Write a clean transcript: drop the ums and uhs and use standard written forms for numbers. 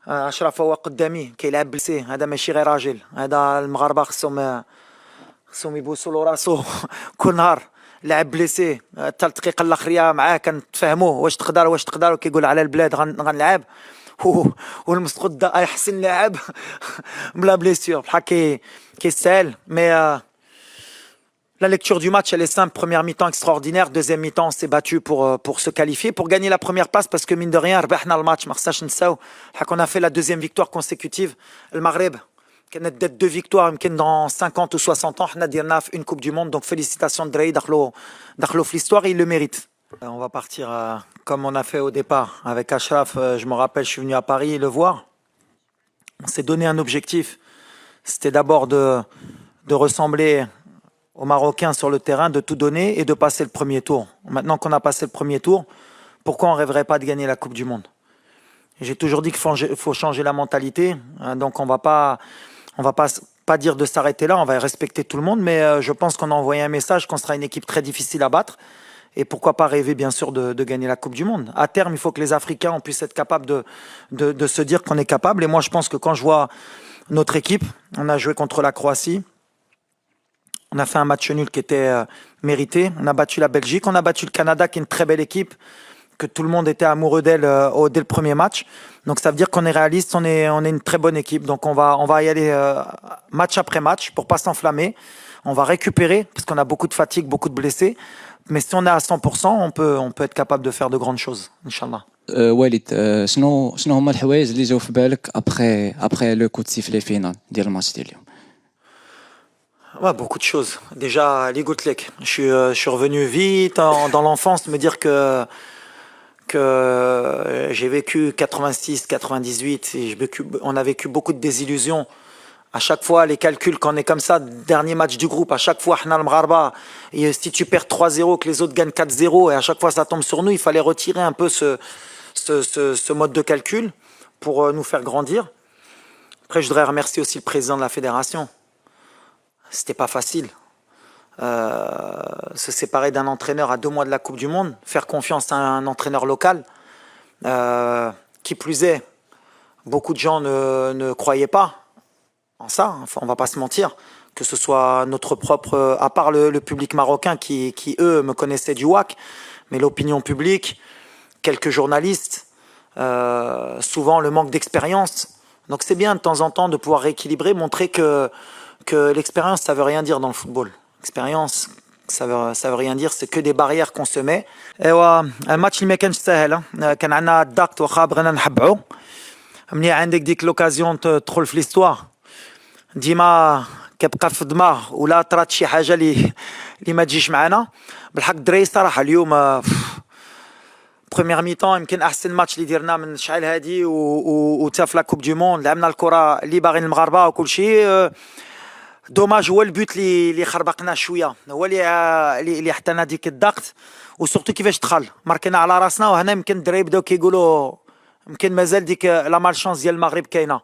اشرف هو قدامي كيلعب بلسي، هذا ماشي غير راجل، هذا المغاربه خصهم يبوسوا له راسو كل نهار. لعب بليسي حتى الدقيقه الاخريه معاه كنتفاهموه واش تقدر وكيقول على البلاد غنلعب. والمسقود احسن لاعب بلا بليسيور بحال كيستاهل. مي la lecture du match, elle est simple. Première mi-temps extraordinaire. Deuxième mi-temps, on s'est battu pour se qualifier, pour gagner la première place, parce que mine de rien, ربحنا الماتش. ما خصناش نساو qu'on a fait la deuxième victoire consécutive. المغرب كانت دات deux victoires يمكن dans 50 ou 60 ans. حنا ديرنا في une coupe du monde. Donc félicitations الدراري دخلوا في l'histoire et ils le méritent. On va partir comme on a fait au départ avec Achraf. Je me rappelle, je suis venu à Paris le voir. On s'est donné un objectif. C'était d'abord de ressembler aux Marocains sur le terrain, de tout donner et de passer le premier tour. Maintenant qu'on a passé le premier tour, pourquoi on ne rêverait pas de gagner la Coupe du Monde? J'ai toujours dit qu'il faut changer la mentalité, donc on va pas dire de s'arrêter là, on va respecter tout le monde, mais je pense qu'on a envoyé un message qu'on sera une équipe très difficile à battre, et pourquoi pas rêver bien sûr de gagner la Coupe du Monde. À terme, il faut que les Africains puissent être capables de se dire qu'on est capable, et moi je pense que quand je vois notre équipe, on a joué contre la Croatie, on a fait un match nul qui était mérité. On a battu la Belgique. On a battu le Canada, qui est une très belle équipe, que tout le monde était amoureux d'elle dès le premier match. Donc ça veut dire qu'on est réaliste, on est une très bonne équipe. Donc on va y aller match après match pour pas s'enflammer. On va récupérer parce qu'on a beaucoup de fatigue, beaucoup de blessés. Mais si on est à 100%, on peut être capable de faire de grandes choses, Inch'Allah. والد شنو هما الحوايج اللي جاو في بالك après le coup de sifflet final ديال الماتش ديال اليوم؟ Ouais, beaucoup de choses. Déjà, les Goutlek. Je suis revenu vite dans l'enfance, me dire que j'ai vécu 86, 98, et on a vécu beaucoup de désillusions. À chaque fois, les calculs, quand on est comme ça, dernier match du groupe, à chaque fois, et si tu perds 3-0, que les autres gagnent 4-0, et à chaque fois ça tombe sur nous, il fallait retirer un peu ce mode de calcul pour nous faire grandir. Après, je voudrais remercier aussi le président de la fédération. C'était pas facile. Se séparer d'un entraîneur à 2 mois de la Coupe du Monde, faire confiance à un entraîneur local, qui plus est, beaucoup de gens ne croyaient pas en ça, enfin, on va pas se mentir, que ce soit notre propre, à part le public marocain qui eux me connaissaient du WAC, mais l'opinion publique, quelques journalistes, souvent le manque d'expérience. Donc c'est bien de temps en temps de pouvoir rééquilibrer, montrer que l'expérience, ça veut rien dire dans le football. L'expérience, ça veut rien dire, c'est que des barrières qu'on se met. ايوا الماتش اللي ما كانش ساهل، كان عندنا الضغط واخا بغينا نحبعو. ملي عندك ديك لوكازيون تدخل في ليستوار، ديما كتبقى في الدماغ ولا طرات شي حاجه اللي ما تجيش معنا. بالحق الدراري صراحه اليوم بروميير ميطون يمكن احسن ماتش اللي درنا من شحال هادي، وتا في لا كوب دو موند لعبنا الكره اللي باغيين المغاربه وكل شيء. دوماج هو البوت اللي خربقنا شويه، هو اللي حطينا ديك الضغط، وسورتو كيفاش دخل ماركينا على راسنا. وهنا يمكن الدراري بداو كيقولوا يمكن مازال ديك لا مالشونس ديال المغرب كاينه.